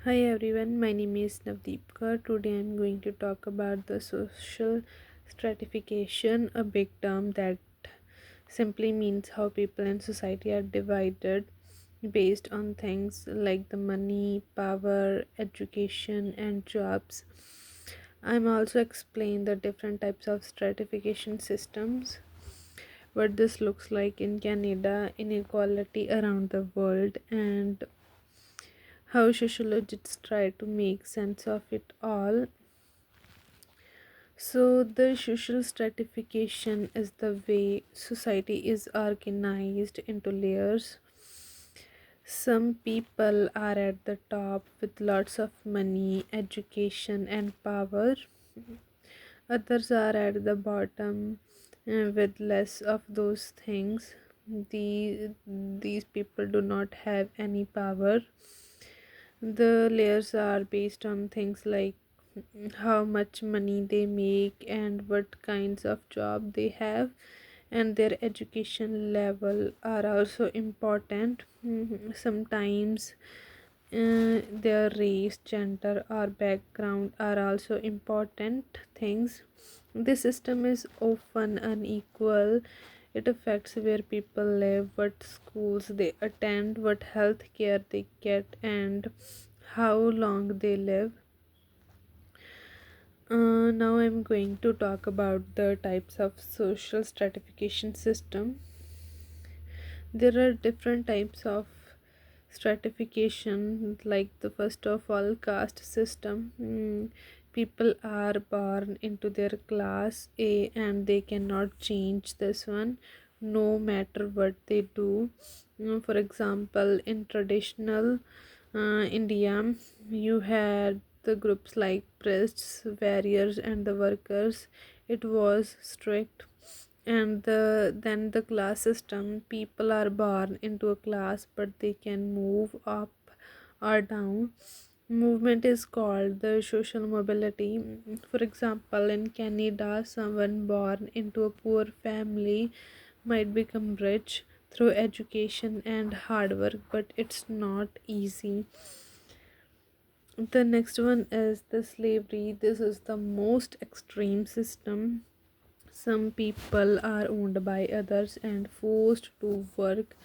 Hi everyone, my name is Navdeepka. Today I'm going to talk about the social stratification, a big term that simply means how people in society are divided based on things like the money, power, education, and jobs. I'm also explain the different types of stratification systems, what this looks like in Canada, inequality around the world, and how sociologists try to make sense of it all. So, the social stratification is the way society is organized into layers. Some people are at the top with lots of money, education, and power. Others are at the bottom with less of those things. These people do not have any power. The layers are based on things like how much money they make and what kinds of job they have, and their education level are also important. Sometimes their race, gender, or background are also important things. The system is often unequal. It affects where people live, what schools they attend, what health care they get, and how long they live. Now I'm going to talk about the types of social stratification system. There are different types of stratification, like the first of all, caste system. People are born into their class A and they cannot change this one no matter what they do. For example, in traditional India, you had the groups like priests, warriors, and the workers. It was strict. And then the class system, people are born into a class but they can move up or down. Movement is called the social mobility. For example, in Canada, someone born into a poor family might become rich through education and hard work, but it's not easy. The next one is the slavery. This is the most extreme system. Some people are owned by others and forced to work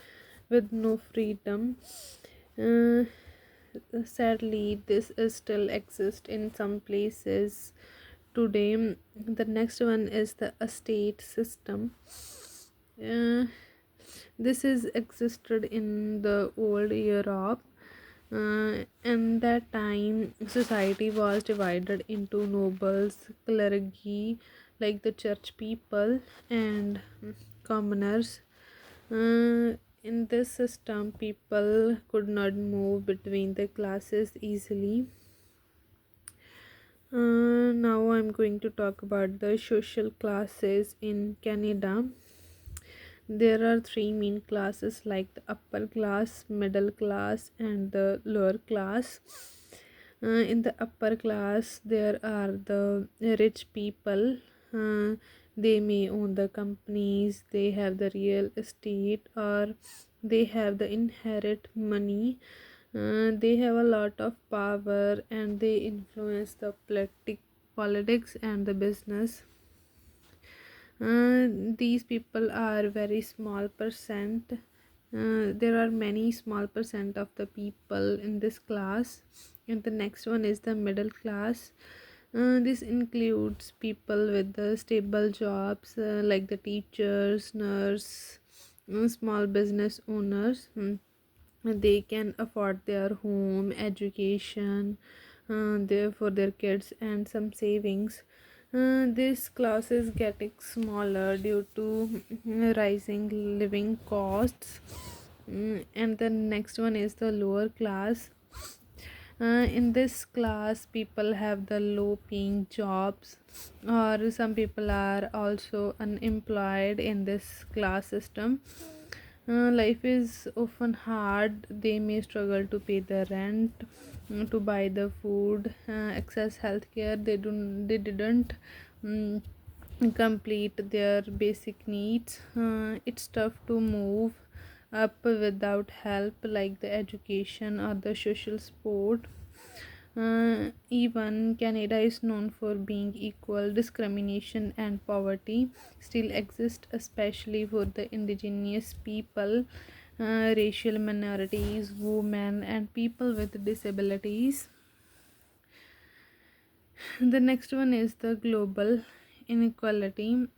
with no freedom. Uh, Sadly, this is still exists in some places today. The next one is the estate system. Uh, this is existed in the old Europe. And that time, society was divided into nobles, clergy, like the church people, and commoners. In this system, people could not move between the classes easily. Now I'm going to talk about the social classes in Canada. There are three main classes like the upper class, middle class, and the lower class. In the upper class, there are the rich people. They may own the companies, they have the real estate, or they have the inherit money. They have a lot of power and they influence the politics and the business. These people are very small percent. There are many small percent of the people in this class. And the next one is the middle class. This includes people with the stable jobs, like the teachers, nurse, small business owners. They can afford their home, education, for their kids, and some savings. This class is getting smaller due to rising living costs. And the next one is the lower class. In this class, people have the low paying jobs, or some people are also unemployed in this class system. Life is often hard. They may struggle to pay the rent, to buy the food, access healthcare. They didn't mm, complete their basic needs. It's tough to move up without help, like the education or the social support. Even Canada is known for being equal. Discrimination and poverty still exist, especially for the indigenous people, racial minorities, women, and people with disabilities. The next one is the global inequality.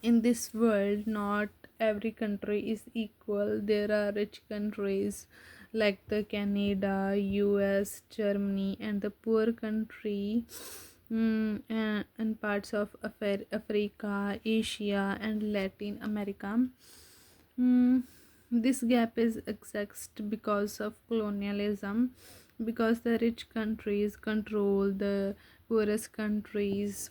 In this world, not every country is equal. There are rich countries like the Canada, US, Germany, and the poor country, and parts of Africa, Asia, and Latin America. Mm, this gap is exists because of colonialism, because the rich countries control the poorest countries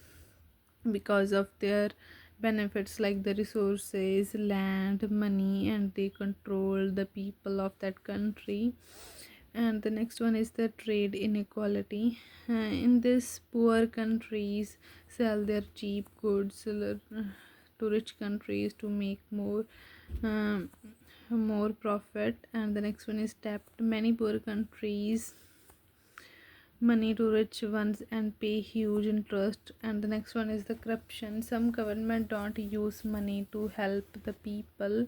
because of their benefits like the resources, land, money, and they control the people of that country. And the next one is the trade inequality. In this, poor countries sell their cheap goods to rich countries to make um, more profit. And the next one is debt. Many poor countries money to rich ones and pay huge interest. And the next one is the corruption. Some government don't use money to help the people,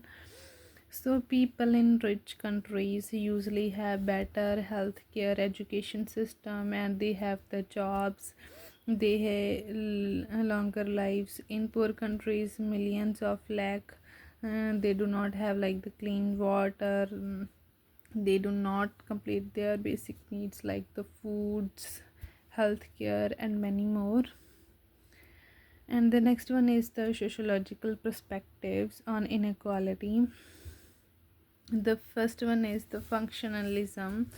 so people in rich countries usually have better healthcare, education system, and they have the jobs. They have longer lives. In poor countries, millions of lack. They do not have like the clean water. They do not complete their basic needs like the foods, healthcare, and many more. And the next one is the sociological perspectives on inequality. The first one is the functionalism.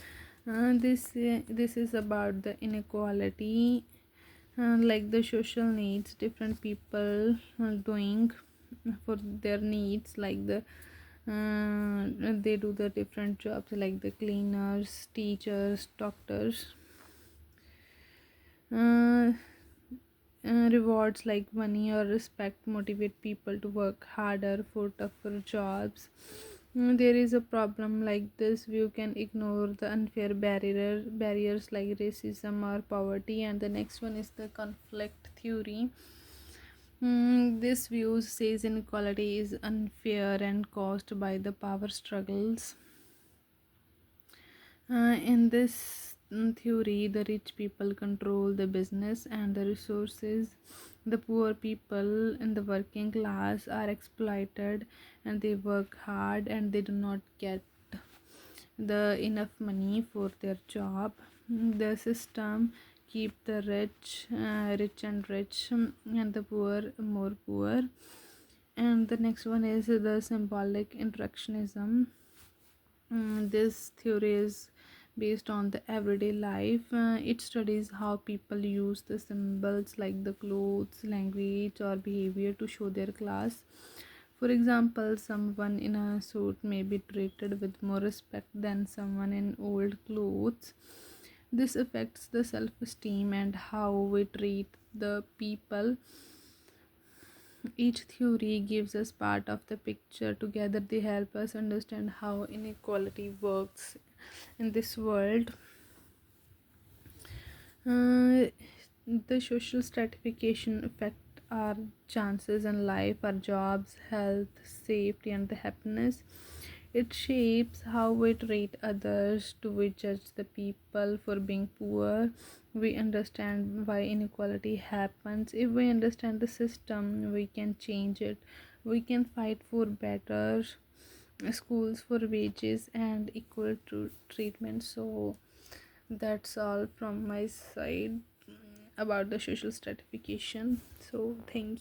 This is about the inequality, like the social needs different people are doing for their needs, like they do the different jobs like the cleaners, teachers, doctors. uh, Rewards like money or respect motivate people to work harder for tougher jobs. There is a problem like this view can ignore the unfair barriers like racism or poverty. And the next one is the conflict theory. This view says inequality is unfair and caused by the power struggles. In this theory, the rich people control the business and the resources. The poor people in the working class are exploited, and they work hard and they do not get the enough money for their job. The system keep the rich and rich, and the poor more poor. And the next one is the symbolic interactionism. This theory is based on the everyday life. It studies how people use the symbols like the clothes, language, or behavior to show their class. For example, someone in a suit may be treated with more respect than someone in old clothes. This affects the self esteem and how we treat the people. Each theory gives us part of the picture. Together, they help us understand how inequality works in this world. Uh, the social stratification affect our chances in life, our jobs, health, safety, and the happiness. It shapes how we treat others. Do we judge the people for being poor? We understand why inequality happens. If we understand the system, we can change it. We can fight for better schools, for wages, and equal treatment. So that's all from my side about the social stratification. So thank you.